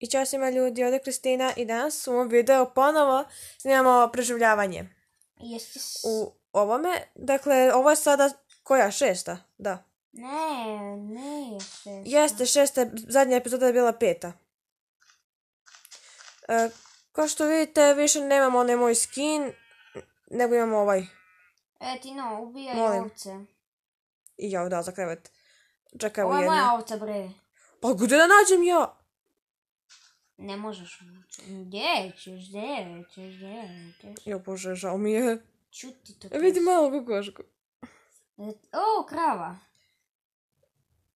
I čao svima ljudi, ovdje je Kristina i danas u ovom videu ponovo snimamo preživljavanje. U ovome, dakle, ovo je sada koja, 6. Da. Ne, 6. Jeste 6, zadnja epizoda je bila 5. Kao što vidite, više nemamo onaj moj skin, nego imamo ovaj. Tino, ubijaj Molim. ovce. I ja, da, za krevet. Čekaj, Ovo je jedno. moja ovca, bre. Pa gdje da nađem ja? Ne možeš. Gdje ćeš? Jo, bože, žao mi je. Čuti to. Vidi malo kokošku. O, krava.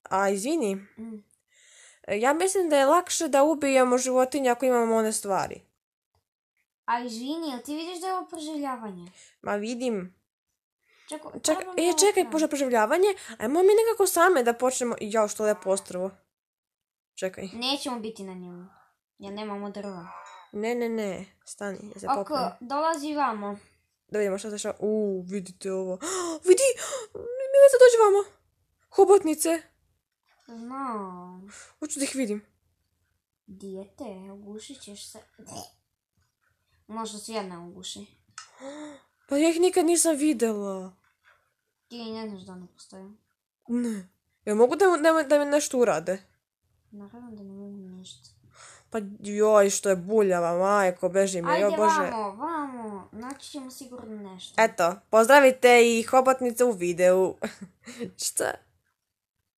A, izvini. Ja mislim da je lakše da ubijemo životinje ako imamo one stvari. A izvini, jel ti vidiš da je ovo preživljavanje? Ma vidim. Čekaj, Čekaj, pože preživljavanje. Ajmo mi nekako same da počnemo. Jao, što lepo ostrvo. Čekaj. Nećemo biti na njemu. Ja nemamo drva. Ne. Stani, ja se popnem. Dolazi vamo. Da vidimo šta se dešava. Vidite ovo. Vidi! Milica, dođi vamo. Hobotnice. Znam. Hoću da ih vidim. Dijete, ugušit ćeš se. Možda se jedna uguši. Pa ja ih nikad nisam videla. Ti ne znaš da ne postoje. Ne. Jel mogu da mi nešto urade? Naravno da ne mogu ništa. Pa joj, što je buljava, majko, beži mi. Ajde, Bože. vamo. Naći ćemo sigurno nešto. Eto, pozdravite i hobotnice u videu. Šta?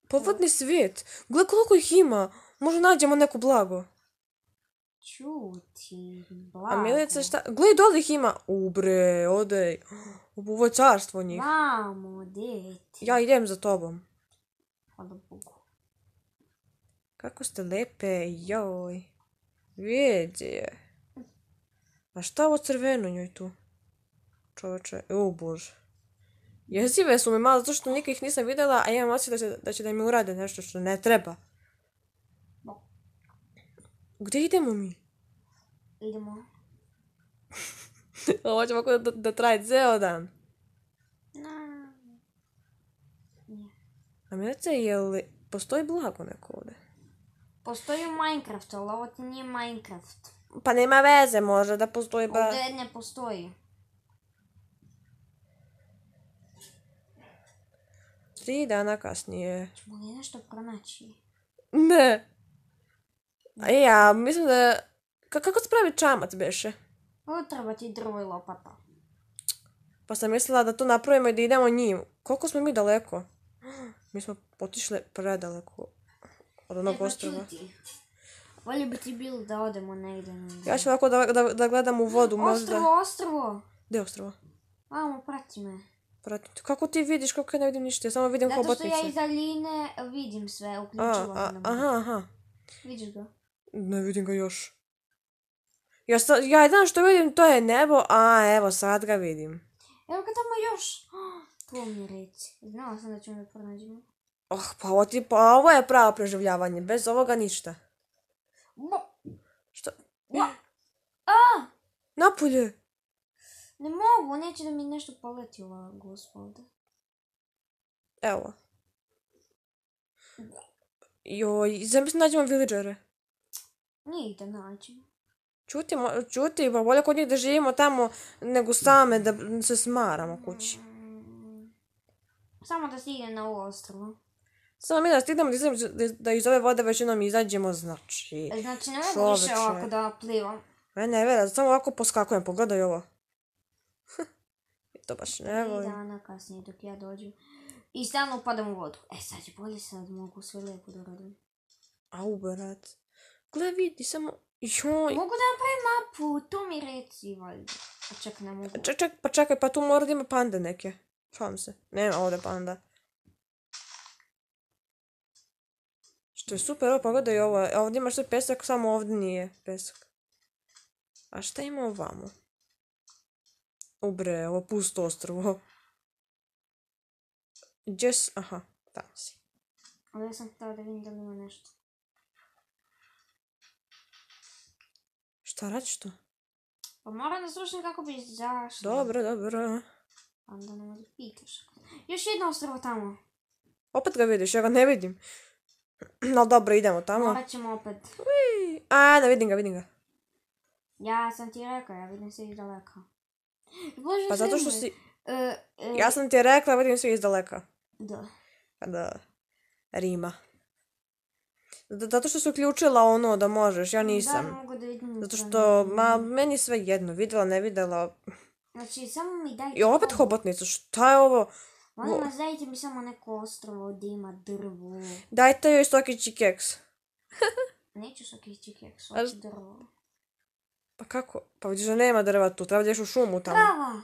Podvodni svijet. Gle koliko ih ima. Možda nađemo neko blago. Čuti, blago. A Milica šta? Gle, dole ih ima. Bre, odej. Ovo je carstvo njih. Vamo, deti. Ja idem za tobom. Hvala Bogu. Kako ste lepe, joj. Vidi je. A šta ovo crveno njoj tu? Čoveče, bože. Jezive su mi malo, zato što nikad ih nisam vidjela, a imam osjećaj da će da mi urade nešto što ne treba. Gdje idemo mi? Idemo. Ovo će ovako da traje ceo dan. A Milica, postoji blago neko ovdje? Postoji u Minecraftu, ali ovo ti nije Minecraft. Pa nema veze, može da postoji ba... Ovdje ne postoji. 3 dana kasnije. Ćemo li nešto pronaći? Ne. A ja, mislim da... Kako se pravi čamac, beše? Ovo treba ti drvo i lopata. Pa sam mislila da to napravimo i da idemo njim. Koliko smo mi daleko? Mi smo otišli predaleko od onog ostrova. Volio bi ti bilo da odemo negdje. Ja ću ovako da gledam u vodu možda. Ostrvo! Gdje ostrvo? Vamo, prati me. Kako ti vidiš, kako ja ne vidim ništa? Ja samo vidim hobotnice. Zato što ja iza Line vidim sve, uključila. Aha. Vidiš ga? Ne vidim ga još. Ja jedan što vidim, to je nebo, a evo sad ga vidim. Evo ga tamo još. To mi reci. Znala sam da ćemo da pronađemo. Pa ovo je pravo preživljavanje, bez ovoga ništa. Što? Napolje! Ne mogu, neće da mi nešto poleti ova gospoda. Evo. Joj, zamisli nađemo villagere. Nije da nađemo. Čuti, pa bolje kod njih da živimo tamo nego same da se smaramo kući. Samo da stigne na ovo ostrvo. Samo mi da stignemo da iz ove vode većinom izađemo, znači... Znači ne mogu više ovako da plivam. Ne vera, samo ovako poskakujem, pogledaj ovo. To baš ne volim. 3 dana kasnije dok ja dođem. I stalno upadam u vodu. Sad je bolje, sad mogu sve lijepo da radim. Au, brat. Gle, vidi, samo... Joj. Mogu da napravim mapu, to mi reci, valjda. A čak ne mogu. Čekaj, pa tu mora da ima pande neke. Šalim se. Nema ovdje panda. Što je super, ovo pogledaj ovo. Ovdje imaš sve pesak, samo ovdje nije pesak. A šta ima ovamo? Bre, ovo pusto ostrvo. Aha, tamo si. Ovdje sam htjela da vidim da li ima nešto. Šta radiš to? Pa moram da slušam kako bi zašla. Dobro. Onda ne možda pitaš. Još jedno ostrvo tamo. Opet ga vidiš, ja ga ne vidim. No dobro, idemo tamo. Morat ćemo opet. A, ne vidim ga. Ja sam ti rekao, ja vidim se iz daleka. Bože, Pa zato što sve si... me- Ja sam ti rekla, vidim sve iz daleka. Da. Da, Rima. Zato što si uključila ono da možeš, ja Da, nisam. mogu da vidim. Zato što, meni sve jedno, vidjela, ne vidjela. Znači, samo mi dajte... I opet hobotnica, šta je ovo? Molim vas, dajte mi samo neko ostrovo gdje ima drvo. Dajte joj stokići keks. Neću sokići keks, hoću drvo. Pa kako? Pa vidiš da nema drva tu, treba da ideš u šumu tamo. Krava!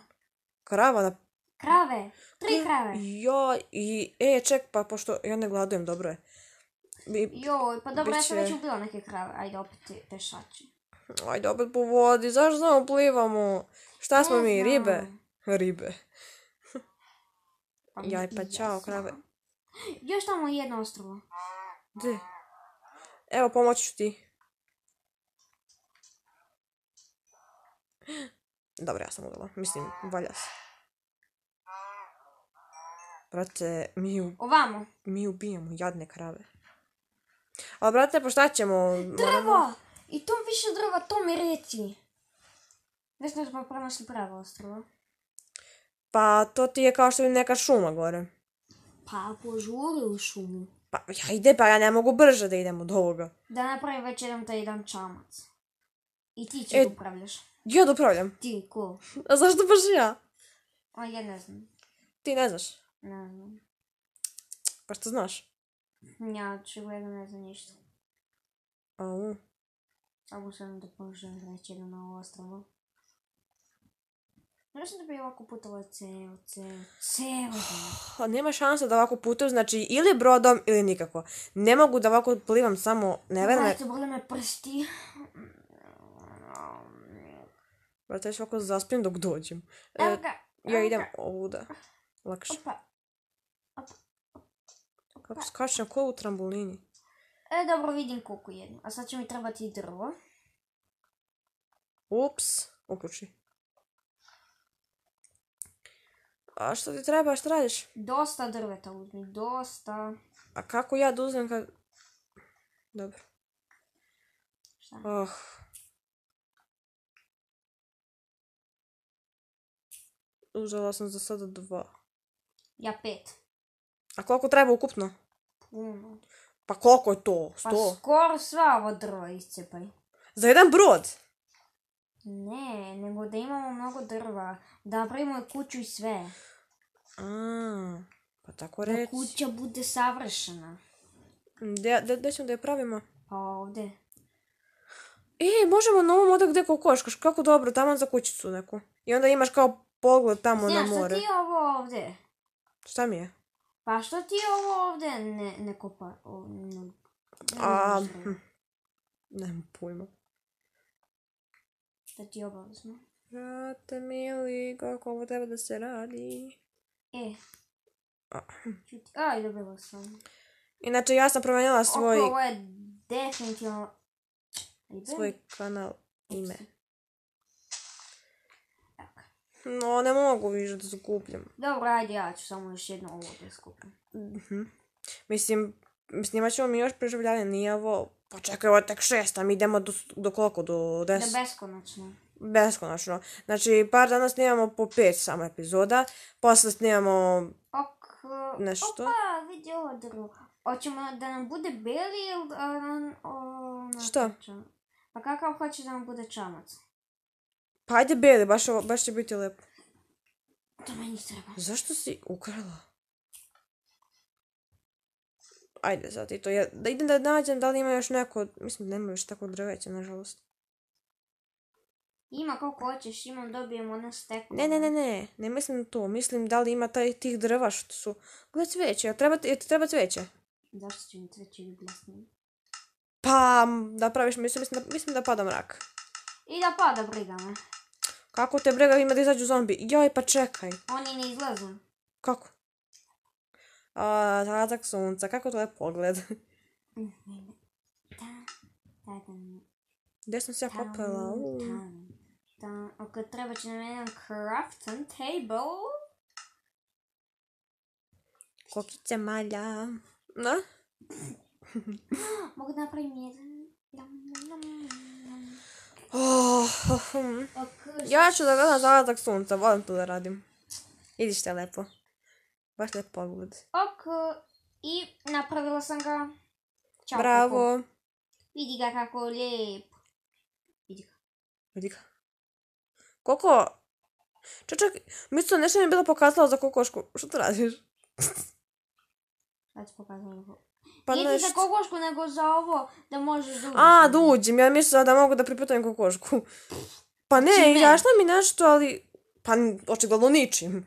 Krava na... Krave! 3 krave! Ček, pa pošto ja ne gladujem, dobro je. Joj, pa dobro, ja sam biće- već ubila neke krave. Ajde, opet pešači. Ajde opet po vodi, zašto samo plivamo? Šta smo Ne mi, znam. ribe? Ribe. Pa Jaj, pa i čao, ja krave. znam. Još tamo jedno ostrovo. Gdje? Evo, pomoći ću ti. Dobro, ja sam udala. Mislim, valja se. Brate, Ovamo. mi ubijamo jadne krave. Ali, brate, pa šta ćemo? Drvo! I to više drva, to mi reci. Već ne smo pronašli pravo ostrovo. Pa, to ti je kao što je neka šuma gore. Pa požuri u šumu. Pa, ja ne mogu brže da idem od ovoga. Da napravim već jedan čamac. I ti E, će upravljaš. Ja da upravljam. Ti, ko? A zašto baš ja? A ja ne znam. Ti ne znaš. Ne znam. Pa što znaš? Ja očigledno ne znam ništa. Au. Samo sam da poželim reći jedno novo ostrovo. Možda sam da bi ovako putovala ceo dan. A nema šanse da ovako putujem, znači ili brodom ili nikako. Ne mogu da ovako plivam samo, ne verujem. Brate, boli me prsti. Brate, ja ću ovako zaspijem dok dođem. Evo ga. Ja idem ovuda. Lakše. Opa. Kako skačem ko u trambolini. Dobro, vidim koliko jednu. A sad će mi trebati drvo. Ups. Uključi. A što ti treba, što radiš? Dosta drveta uzmi, dosta. A kako ja da uzmem kad... Dobro. Šta? Uzela sam za sada 2. Ja 5. A koliko treba ukupno? Puno. Pa koliko je to? Pa 100? skoro sva ova drva iscepaj. Za jedan brod? Ne, nego da imamo mnogo drva. Da napravimo i kuću i sve. Pa tako Da reći. kuća bude savršena. Gdje ćemo da je pravimo? Pa ovdje. Možemo na ovom odak gdje kokoškaš, kako dobro, tamo za kućicu neku. I onda imaš kao pogled tamo na Znaš, što more. ti ovo ovdje? Šta mi je? Pa što ti ovo ovdje ne kopa? Nemam pojma. Da ti obavezno. Brate mili, kako ovo treba da se radi. Čuti. Aj, dobila sam. Inače, ja sam promijenila Ovo je definitivno... svoj kanal ime. No, ne mogu više da skupljam. Dobro, ajde, ja ću samo još jedno ovo da skupim. Mislim, snimat ćemo mi još preživljavanje, nije ovo... Pa čekaj, ovo je tek 6, a mi idemo do koliko? Do 10? Da beskonačno. Beskonačno. Znači, par dana snimamo po 5 samo epizoda, posle snimamo nešto. Opa, vidi ovo drvo. Hoćemo da nam bude beli ili Šta? Pa kakav hoćeš da nam bude čamac? Pa ajde beli, baš će biti lepo. To meni treba. Zašto si ukrala? Ajde sad i to. Da idem da nađem da li ima još neko... Mislim da nema još tako drveće, nažalost. Ima koliko hoćeš, dobijemo one stekove. Ne. Ne mislim na to. Mislim da li ima tih drva što su... Gle cveće, jel ti treba cveće? Zašto će mi cveće glasnije? Pa, da praviš, mislim da pada mrak. I da pada, briga me. Kako te briga, ima da izađu zombi? Joj, pa čekaj. Oni ne izlaze. Kako? Zalazak sunca, kako to je pogled. Gdje sam se ja popela? Ok, treba će nam jedan crafting table. Kokice malja. Na? Mogu da napravim jedan. Ja ću da gledam zalazak sunca, volim to da radim. Vidiš te lepo. Baš lep pogled. Ok. I napravila sam ga. Ćao, Koko. Bravo. Vidi ga kako je lijep. Vidi ga. Vidi ga. Koko. Čak, mislim, nešto mi je bilo pokazala za kokošku. Što to radiš? Sad ću pokazati. Pa Nije ti nešto. za kokošku, nego za ovo da možeš da uđeš. A, da uđem. Ja mislila da mogu da priputujem kokošku. Pa ne, Čime? izašlo mi nešto, ali... Pa, očigledno ničim.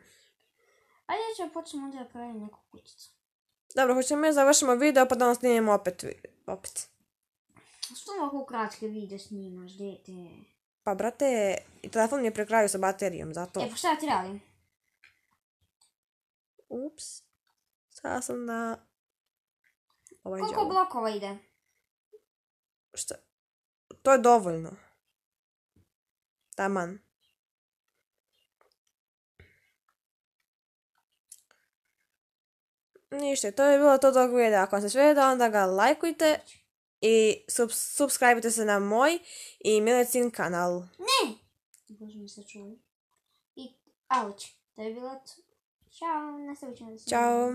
Ajde ćemo počnemo da pravim neku kućicu. Dobro, hoćemo mi završimo video, pa danas snimemo opet. Što ovako kratke video snimaš, dete? Pa, brate, i telefon mi je pri kraju sa baterijom, zato... Pa šta ti radim? Ups. Sada sam na... Koliko blokova ide? Šta? To je dovoljno. Taman. Ništa, to je bilo to tog videa. Ako vam se sviđa, onda ga lajkujte i subscribe-ujte se na moj i Milecin kanal. Ne! Bože mi se čuje. I, auć, to je bilo to. Ćao, nastavit ćemo da se... Ćao.